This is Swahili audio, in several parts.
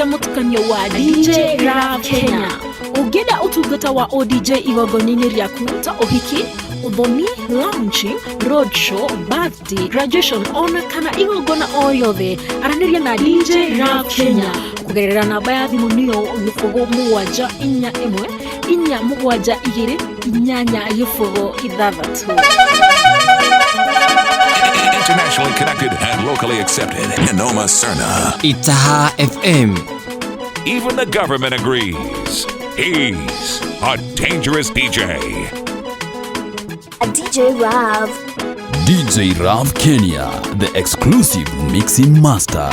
cia mutukanio wa DJ Rav Kenya. Ungenda utungata wa ODJ igongoni-inĩ rĩaku ta ũhiki, ũthoni, launching, roadshow, birthday, graduation ona kana igongona o yothe, aranĩria na DJ Rav Kenya kugerera namba ya thimũ nĩyo 0741472866. Internationally connected and locally accepted. Noma Serna. Itaha FM. Even the government agrees. He's a dangerous DJ. A DJ Rav. DJ Rav Kenya, the exclusive mixing master.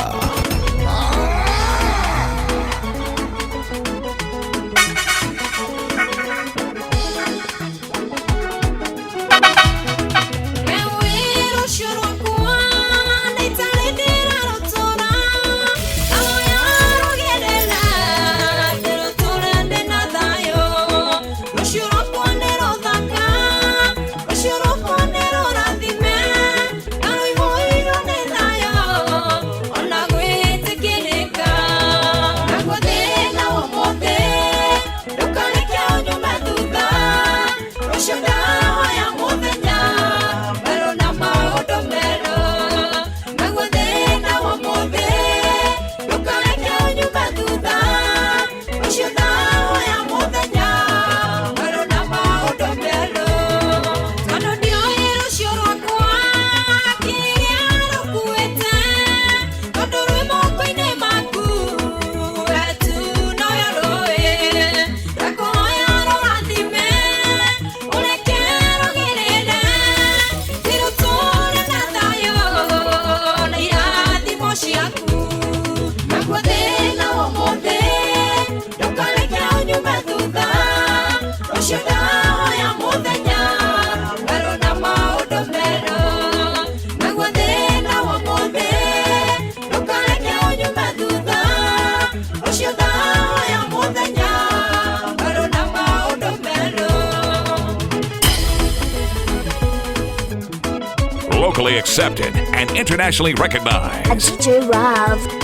Locally accepted and internationally recognized. A DJ Rav.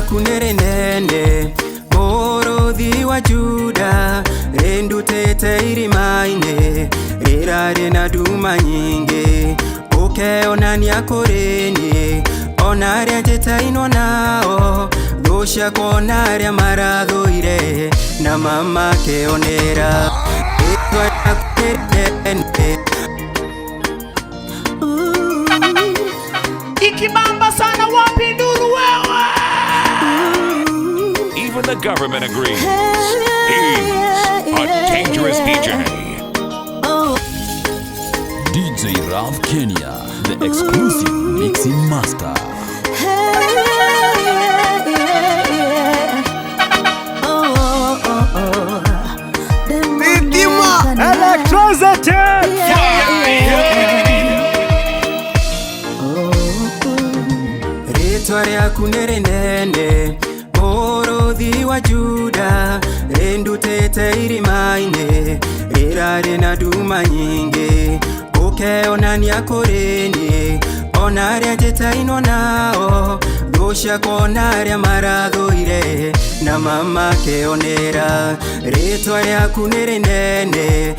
Kunere nene Morothi wa Juda Rendutete irimaine Rirare na duma nyingi Ukeona niakoreni Onaria jetaino nao Dosha konaria marathoire Na mama keonera Etwa ya kunere nene Ikibamba sana wapi nduru wewe. Even the government agrees. He's a dangerous DJ. DJ Rav Kenya, the exclusive mixing master. Electricity. Ritwaria kunere nene Morothi wa Juda Rendutete irimaine Rirare na duma nyingi Ukeona niakoreni Onaria jetaino nao Dosha konaria marathoire Na mama keonera Ritwaria kunere nene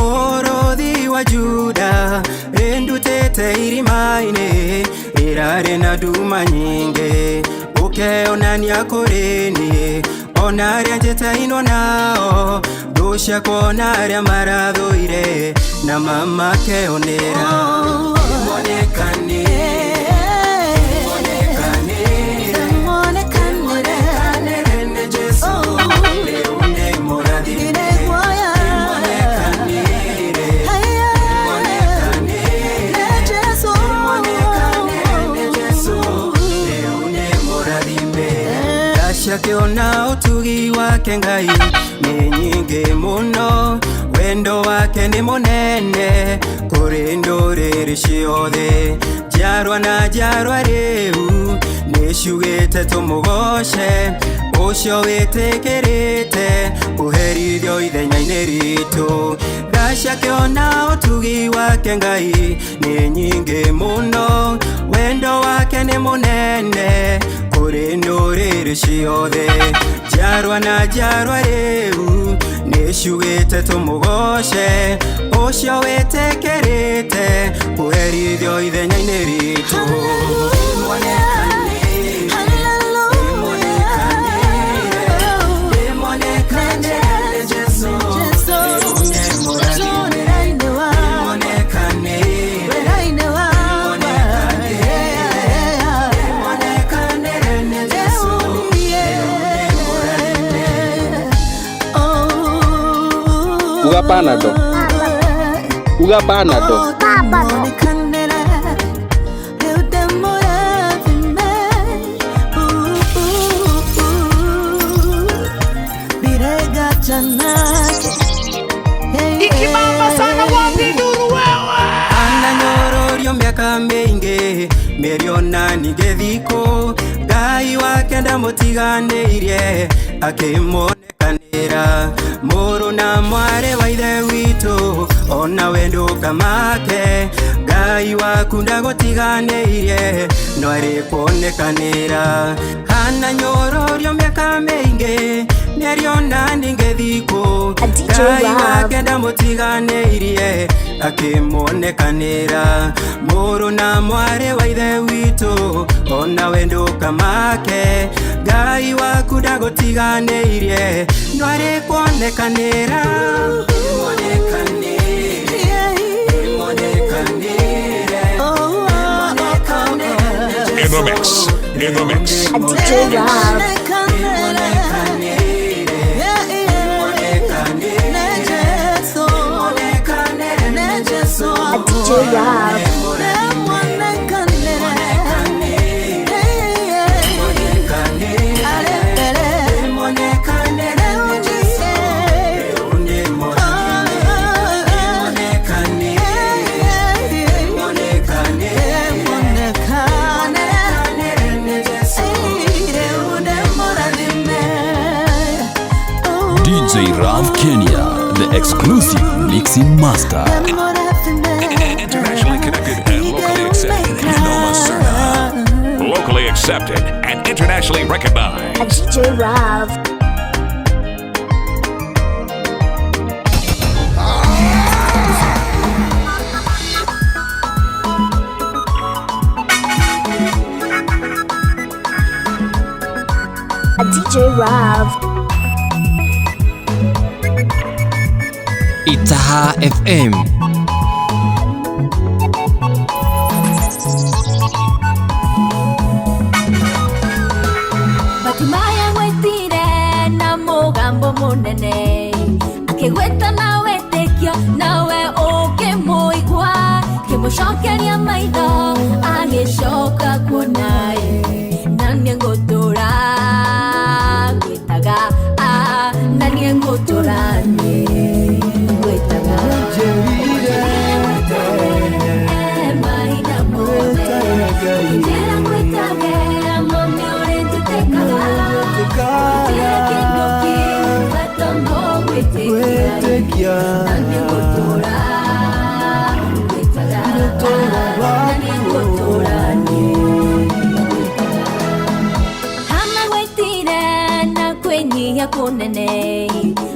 Mũrũthi wa Juda endutĩte irima-inĩ rĩrarĩ na nduma nyingĩ ũkeonania kũrĩ niĩ ona arĩa njĩtainwo nao thũ ciakwa ona arĩa marathũire na mamakeonera Akiona utugi wake Ngai ni nyingi muno wendo wake ni munene kuri ndũrĩrĩ ciothe njiarwa na njiarwa rĩu nĩciugĩte tũmũgoce ũcio wĩtĩkĩrĩte kũherithio ithenya-inĩ ritũ Gaci akiona utugi wake Ngai ni nyingi muno wendo wake ni munene kuri ndũrĩrĩ ciothe njiarwa na njiarwa rĩu nĩciugĩte tũmũgoce ũcio wĩtĩkĩrĩte kũherithio ithenya-inĩ ritũ Uga panado. Ikibamba sana wapi nduru wewe. Ananyororio miaka mingi meriona ningethiko Ngai wake ndamũtiganĩirie akĩmonekanĩra mũrũ na mwarĩ wa ithe witũ ona wendo kamake Ngai waku ndagũtiganĩirie no arĩ kuonekanĩra ananyororio miaka mĩingĩ meriona ningethiko Ngai wake ndamũtiganĩirie akĩmonekanĩra mũrũ na mwarĩ wa ithe witũ ona wendo kamake Ngai waku ndagũtiganĩirie no arĩ kuonekanĩra In the mix, in the mix. DJ Rob. DJ Rob. DJ Rav Kenya, the exclusive mixing master. Internationally connected and locally accepted. Noma Serna. Locally accepted and internationally recognized. DJ Rob. DJ Rob. Itaha FM. Batimaya wetire na mugambo munene akigweta nawe tekio nawe ukimuigua kimucokeria maitho agicoka kuonaye nanie ngutura gwitaga nanie nguturanie kunene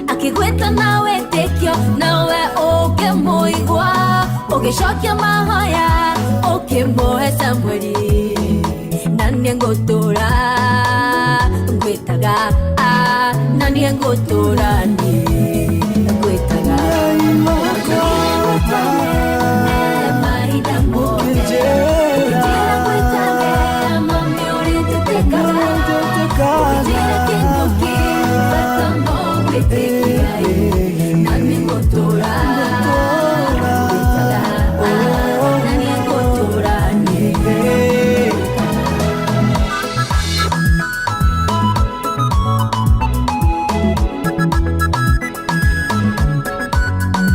akigweta nawe tekio nawe kumuigua ugicokia mahoya ukimuhe Samweli na nie ngutura ngwitaga na nie ngutura ngwitaga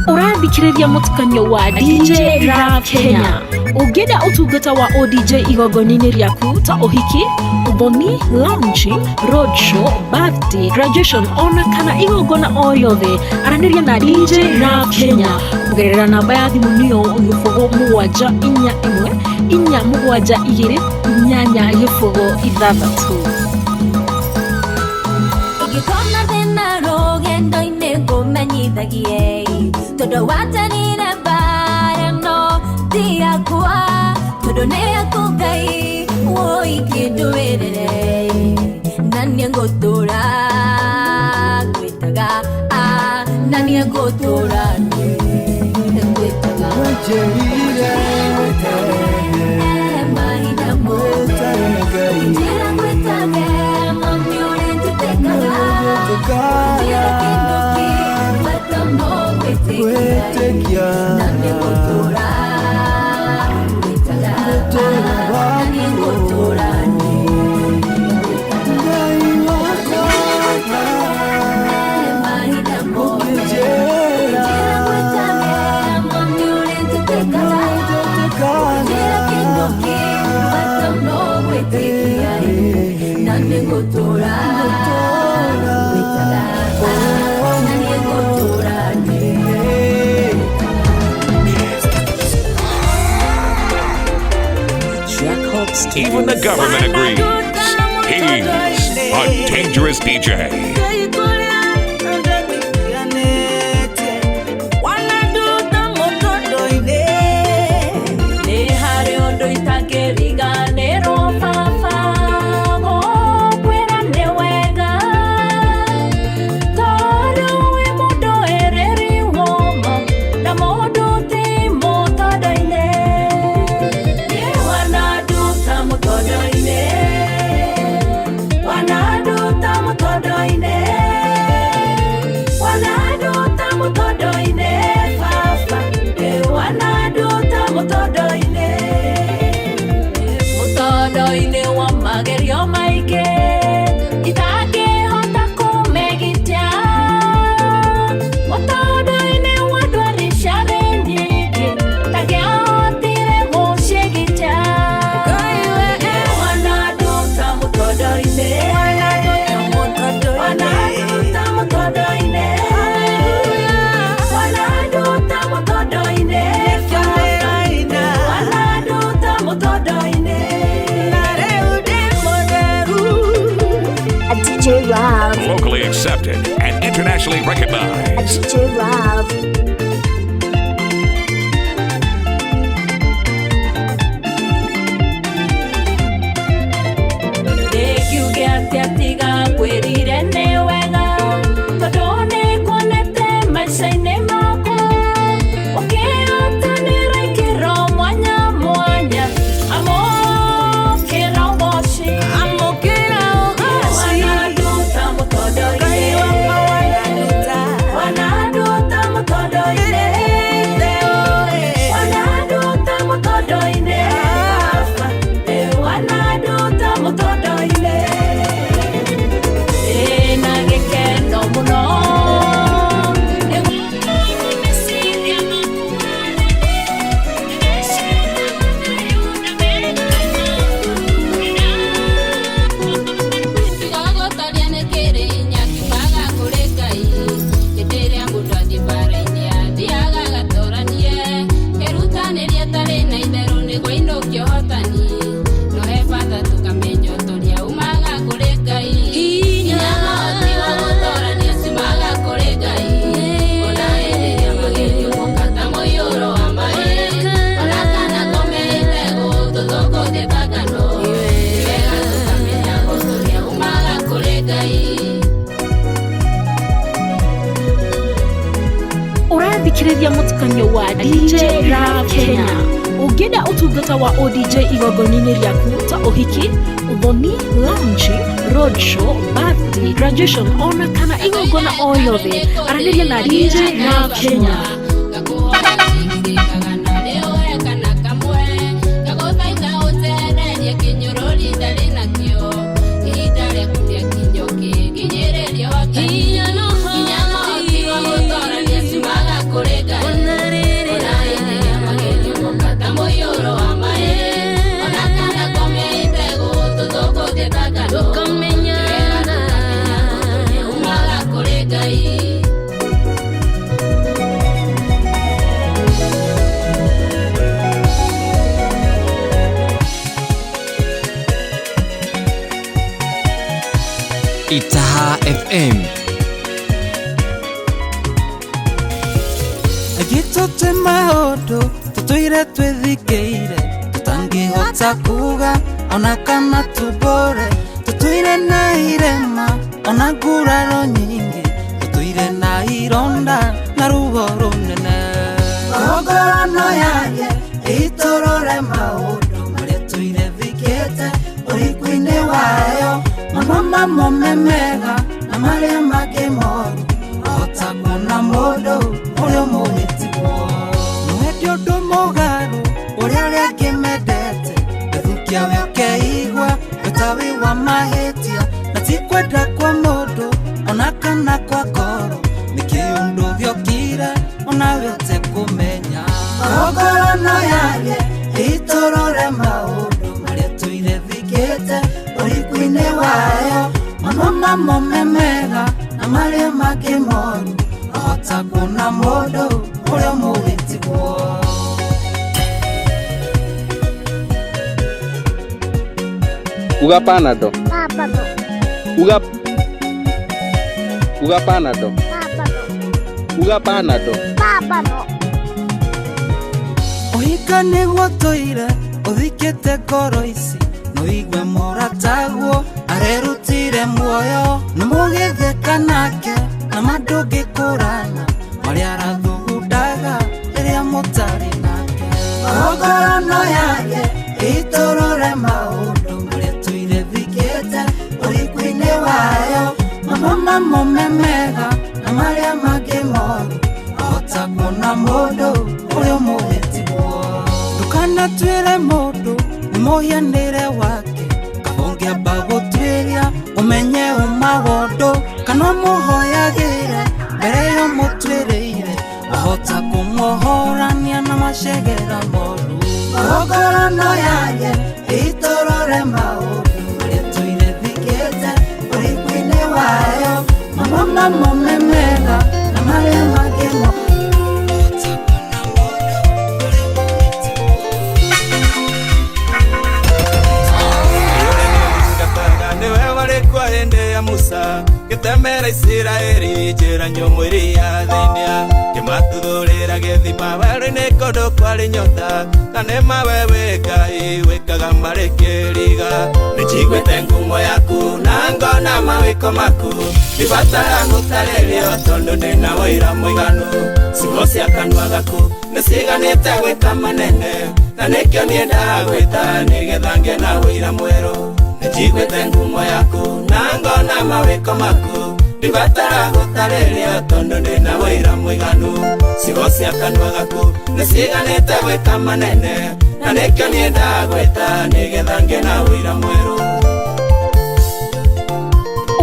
Ũrathikĩrĩria mũtukanio wa DJ Rav Kenya. Ũngĩenda ũtungata wa ODJ igongona-inĩ rĩaku ta ũhiki, ũthoni, launching, roadshow, birthday, graduation ona kana igongona o yothe, aranĩria na DJ Rav Kenya kũgerera namba ya thimũ nĩyo 07147288. Ingĩkona thĩna rũgendo-inĩ ngũmenyithagie tondũ watanire mbara no ti yakwa tondũ nĩ yaku Ngai ikĩndũĩrĩre na niĩ ngũtũũra ngwĩtaga na niĩ ngũtũũra ngwĩtaga mahinda mothe njĩra ngwĩtage mami ũrĩa njĩtĩkaga njĩra kĩndũ kĩbata no gwĩtĩkia na niĩ ngũtũũra ngwĩtaga na niĩ ngũtũũra mahinda mothe njĩra ngwĩtage mami ũrĩa njĩtĩkaga njĩra kĩndũ kĩbata no gwĩtĩkia na niĩ ngũtũũra ngwĩtaga na niĩ ngũtũũra Even the government agrees. He's a dangerous DJ. DJ Rav. Locally accepted and internationally recognized. DJ Rav. Wanadu tamutodo Ũrathikĩrĩria mũtukanio wa DJ Rap Kenya. Ũngĩenda ũtungata wa ODJ igongona-inĩ rĩaku ta ũhiki, ũthoni, launching, roadshow, birthday, graduation, ona kana igongona o yothe, aranĩria na DJ Rap Kenya. Itaha FM Agitote maodo tutuire twithikiire tutangihota kuga ona kana tubore tutuire na irema ona nguraro nyingi tutuire na ironda na ruo runene ogorano yaye itorore maodo maria tuire thikite urikuine wayo mama momemega na maria make moru ota kuna modo urio mumitiwo nwedio ndo mogaru uria ngimendete bethukia weke igwa betawi wa mahetia na tikwenda kwa modo ona kana kwa koro nikiundu giokire ona wete kumenya ogorano yaye itorore maundu maria tuire thikite urikuine wayo mama momemega na maria make moru ota kuna modo urio mubitiwo Uga panado. Papado. Uga panado. Papado. Uga panado. Papado. Oika niguo toire uthikite ngoro ici no igwe morataguo arerutire muoyo no mugitheka nake na mandungikurana maria arathugundaga riria mutari nake ogorano yaye itorore maundu maria tuire thikite urikuine wayo mama momemega na maria make moru ota kuna mundu urio mubitiwo ndukana twire mundu ni muhianire wake kabongia bagutwiria umenye umagondo kana muhoyagire mbere yo mutwireire ohota kumuhorania na mashegera moru ogorano yaye itorore maundu maria tuire thikite urikuine wayo mama momemega na maria make moru Musa kitemera Israeli jera nyomuri ya thenia kimatuthurira githima weri-ini kondo kwari nyota kanema wewe Ngai wikaga marikiriga nijiguite ngumo yaku na ngona mawiko maku ndibatara gutaririo tondu ndina wira muiganu ciugo cia kanua gaku niciganite gwika manene na nikio niendaga gwita nigetha ngĩe na wira mweru nijiguite ngumo yaku na ngona mawiko maku ndibatara gutaririo tondu ndina wira muiganu ciugo cia kanua gaku niciganite gwika manene na nikio niendaga gwita nigetha ngĩe na wira mweru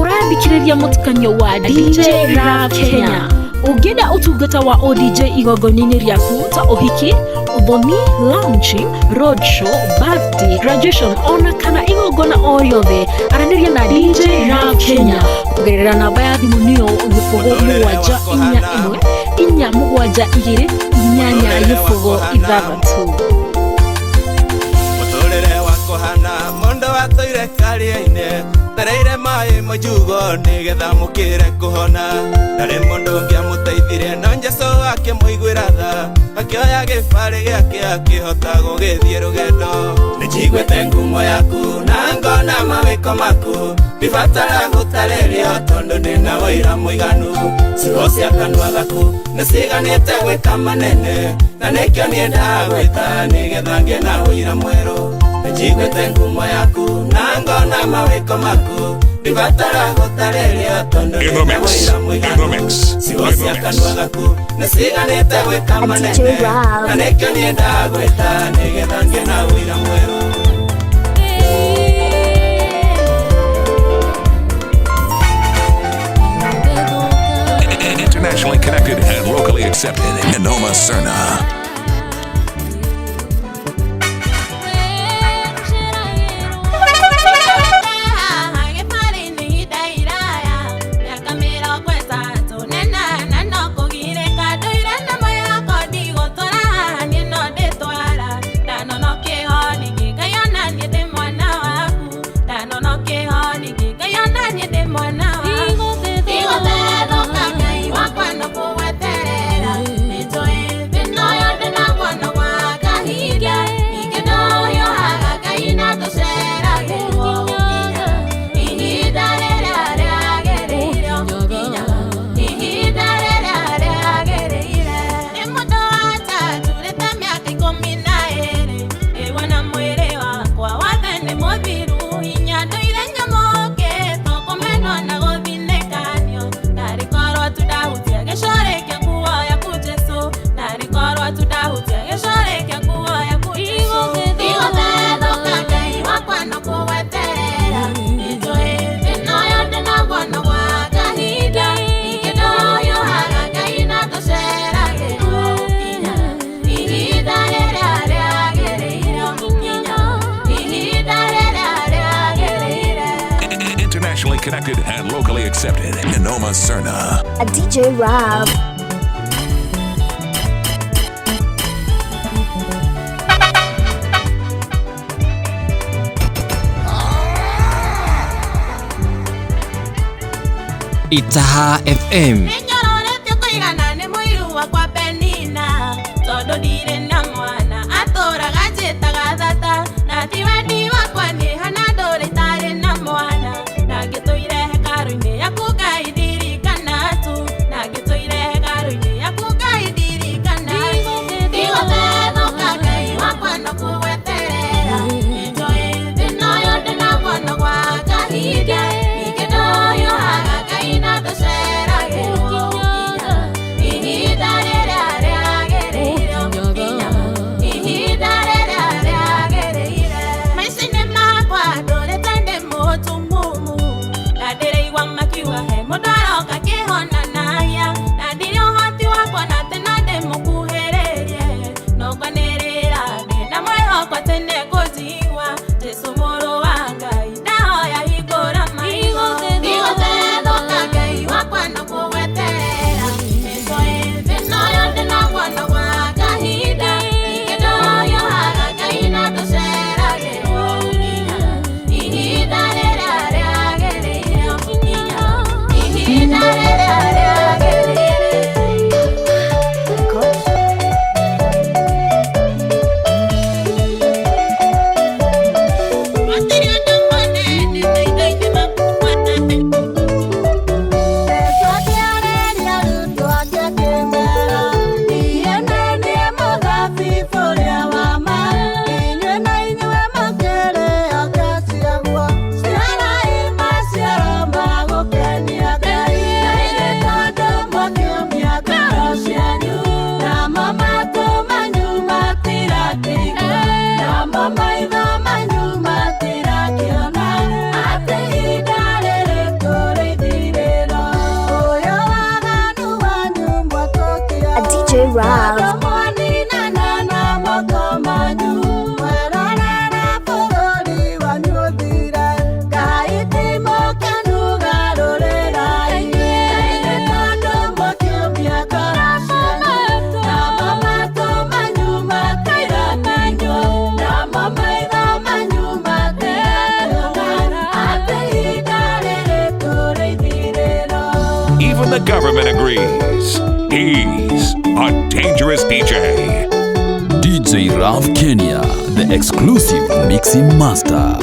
Ũrathikĩrĩria mũtukanio wa DJ Rap Kenya. Ũngĩenda ũtungata wa ODJ igongona-inĩ rĩaku ta ũhiki, ũthoni, launching, roadshow, birthday, graduation, ona kana igongona o yothe, aranĩria na DJ Rap Kenya. Kũgerera namba ya thimũ nĩyo 0741 472 886. Muturire wako hana mondo watoire karia-ini tereire ma ngai mujugo nigetha mukire kuhona ndari mundu ngiamuteithire no Jesu akimuiguira tha akioya gibari giake akihota gugithie rugendo nijiguite ngumo yaku na ngona mawiko maku ndibatara gutaririo tondu ndina wira muiganu ciugo cia kanua gaku niciganite gwika manene na nikio nienda gwita nigetha ngie na wira mweru nijiguite ngumo yaku na ngona mawiko maku ndibatara gutaririo tondu ndina wira muiganu ciugo cia kanua gaku niciganite gwika manene na nikio nienda gwita nigetha ngie na wira mweru. Internationally connected and locally accepted. Nenoma Serna. Connected and locally accepted. Nenoma Serna. A DJ Rob. Itaha FM. Even the government agrees. He's a dangerous DJ. DJ Rav Kenya, the exclusive mixing master.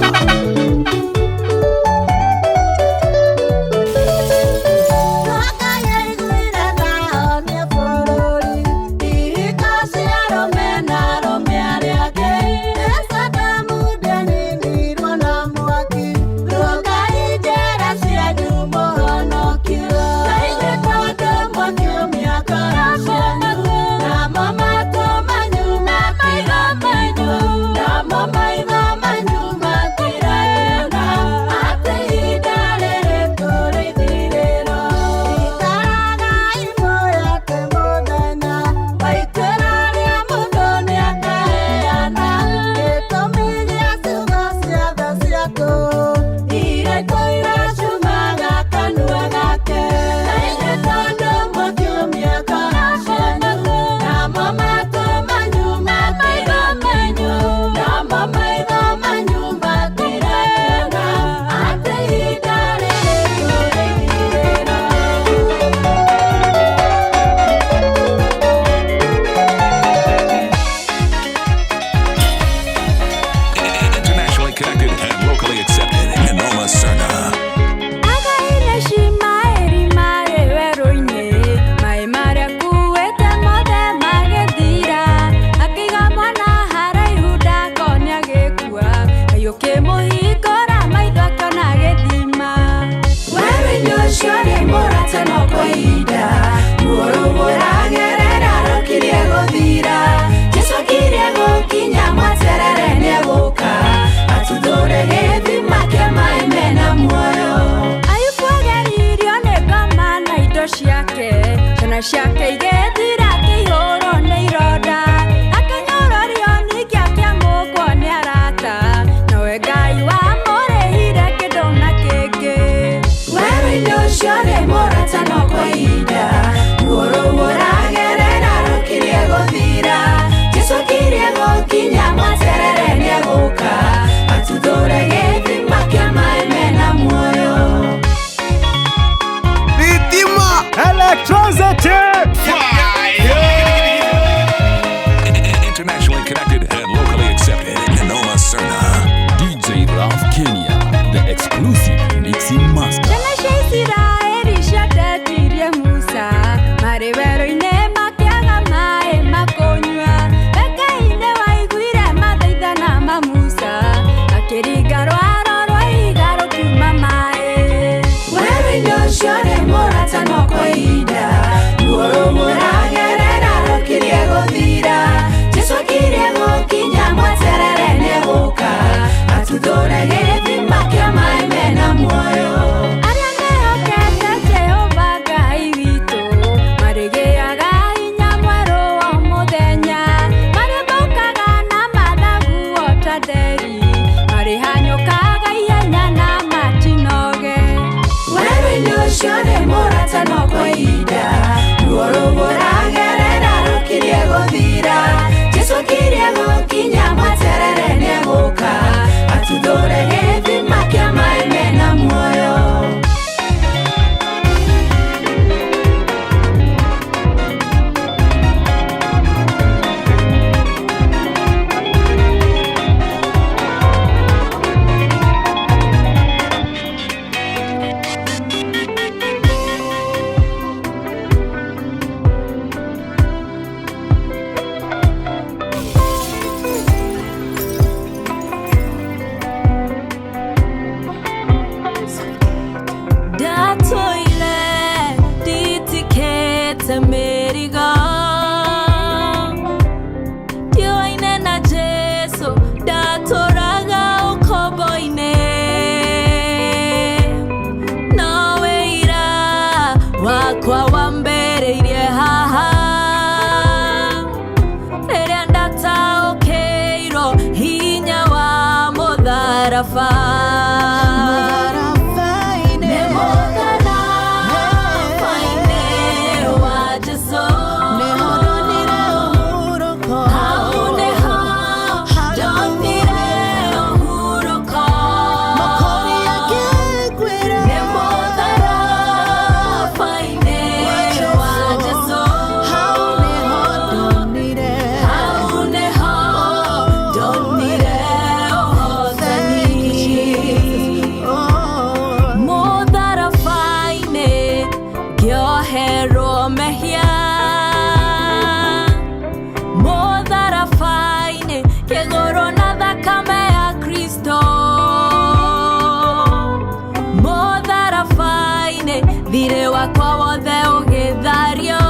thire wakwa wothe ũgĩthario.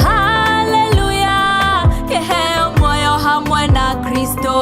Haleluya, kĩheo muoyo hamwe na Kristo.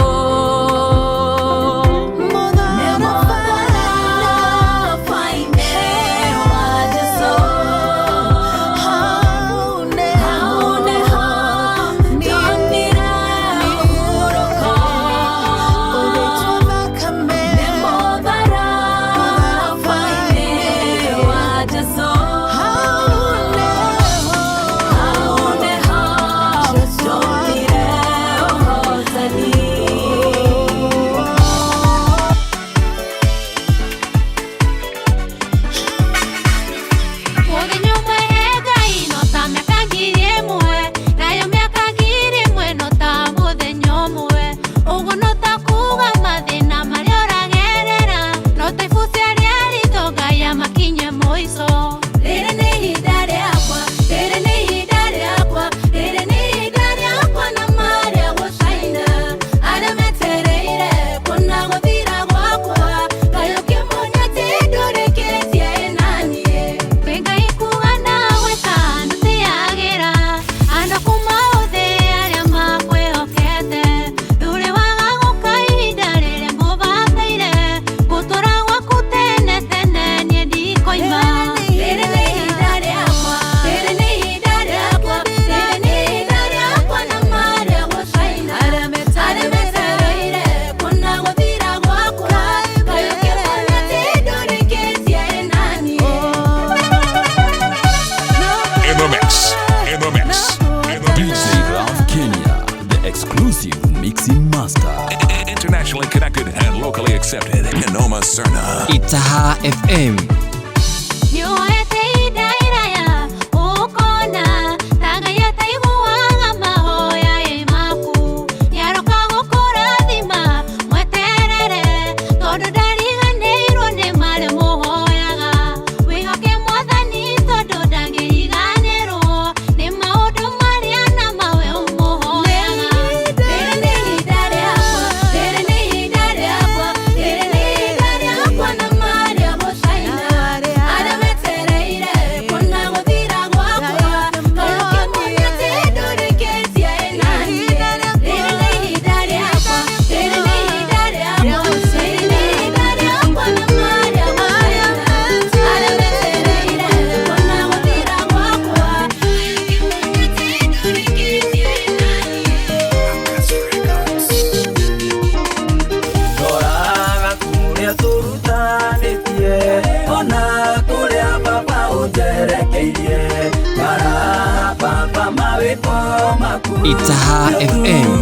Internationally connected and locally accepted. Noma Serna. Itaha FM. Itaha FM.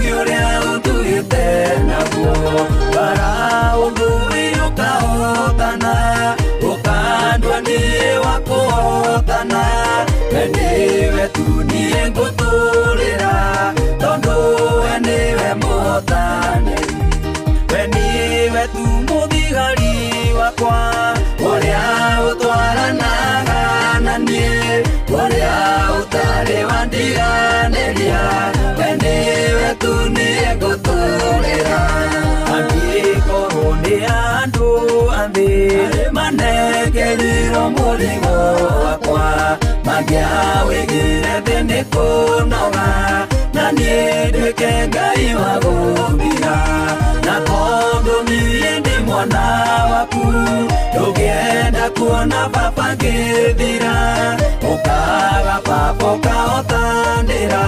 Kuona papa ngithira ukaga papa ukahotanira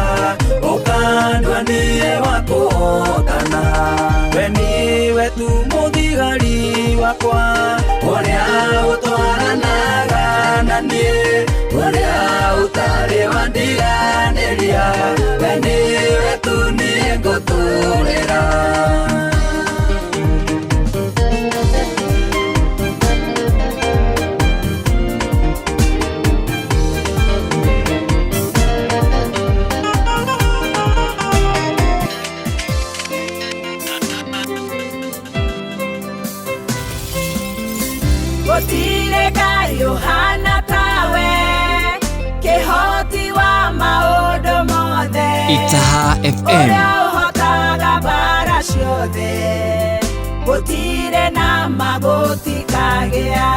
ukandwa niye wakuhotana we niwe tu muthigari wakwa uria utwaranaga na niĩ uria utari wandiganĩria we niwe tu niĩ ngũtũũrĩra. Gũtirĩ Ngai ũhana tawe, kĩhoti wa maũndũ mothe. Itaha FM. Ũrĩa ũhotaga mbara ciothe, gũtirĩ na magũtikagĩa.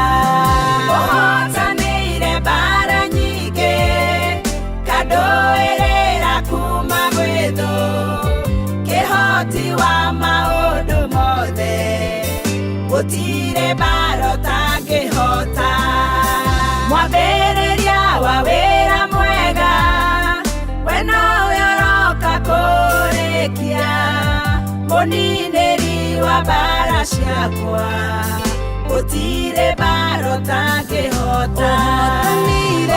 mbaro tangĩhota. Mwambĩrĩria wa wĩra mwega, we nowe ũroka kũrĩkia. Mũninĩri wa mbara ciakwa, gũtirĩ mbaro tangĩhota.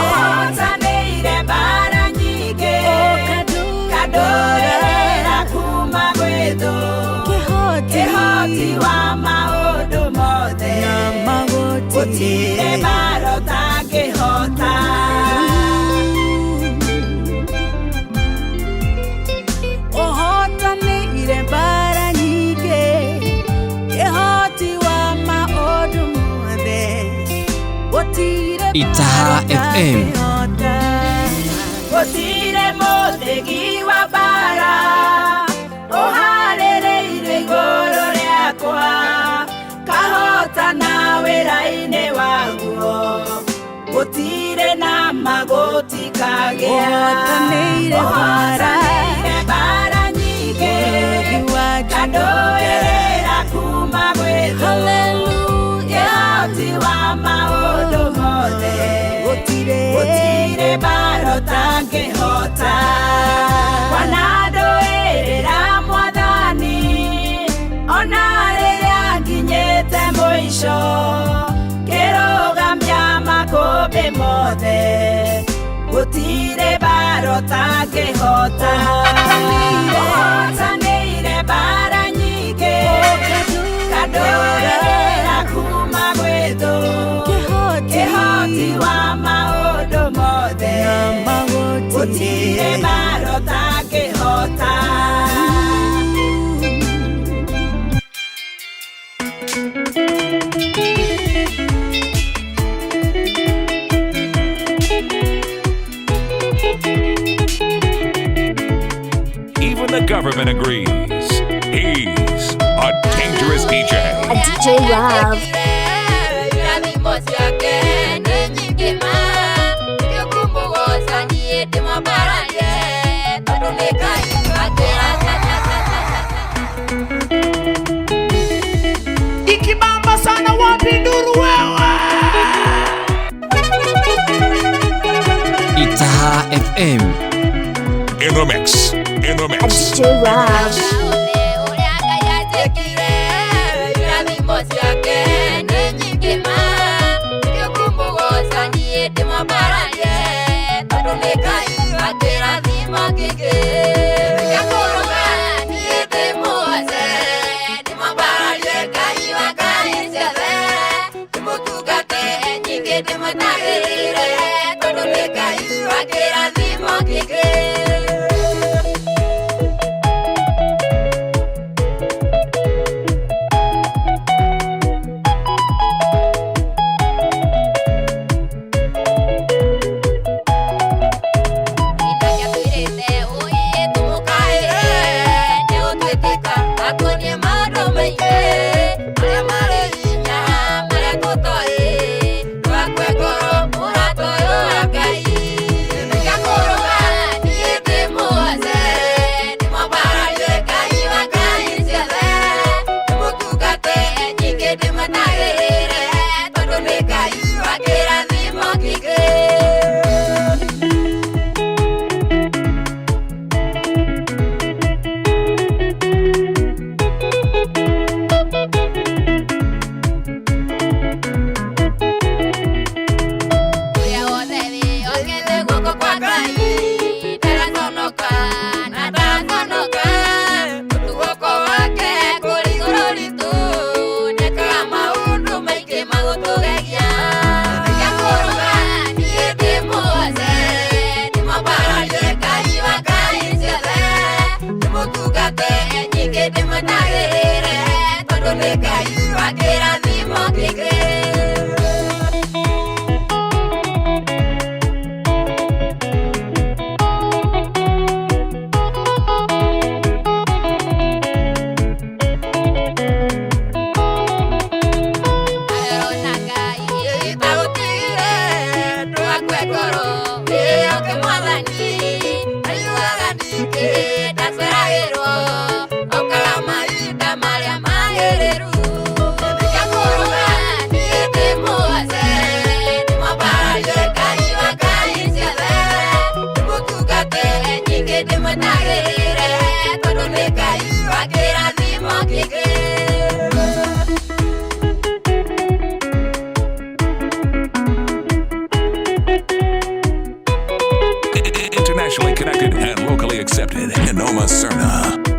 Ũhotanĩire mbara nyingĩ, kandũĩrĩra kuma gwĩthũ. Kĩhoti wa maũndũ mothe, gũtirĩ mbaro tangĩhota. Ũhotanĩire mbara nyingĩ, kĩhoti wa maũndũ mothe, gũtirĩ Itaha FM. Gũtirĩ mũthĩgi wa mbara ũharĩrĩire igũrũ rĩakwa, kahotana wĩra-inĩ waguo. Gũtirĩ na magũti kagĩa. Ũhotanĩire mbara nyingĩ, kandũĩrĩra kuma gwĩthũ. Kĩhoti wa maũndũ mothe, gũtirĩ mbaro tangĩhota. Wanandũĩrĩra Mwathani, ona rĩrĩa nginyĩte mũico. Kĩrũgamia makũmbĩ mothe, gũtirĩ mbaro tangĩhota. Ũhotanĩire mbara nyingĩ, kandũĩrĩra kuma gwĩthũ. Kĩhoti wa maũndũ mothe, gũtirĩ mbaro tangĩhota. Even the government agrees. He's a dangerous DJ. A DJ Rob. Ikibamba sana wapi nduru wewe. Itaha FM. In the mix. In the A mix. DJ Rob.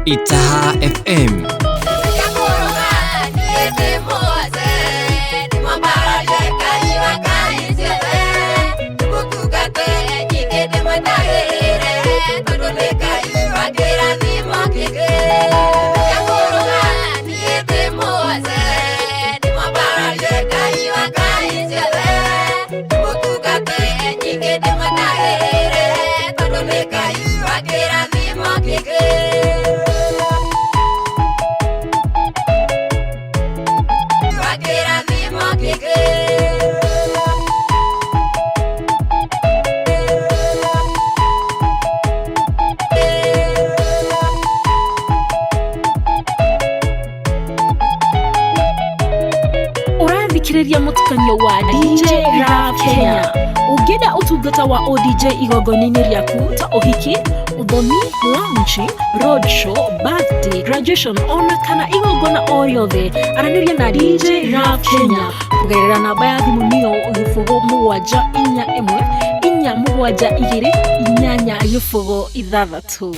Itaha FM. Urathikiriria mutukanio wa DJ Rap Kenya. Ungĩenda ũtungata wa ODJ igongona-inĩ rĩaku ta ũhiki, ũthoni, launching, roadshow, birthday, graduation ona kana igongona o rĩothe, aranĩria na DJ Rap Kenya kũgerera namba ya thimũ nĩyo 0741 472 886.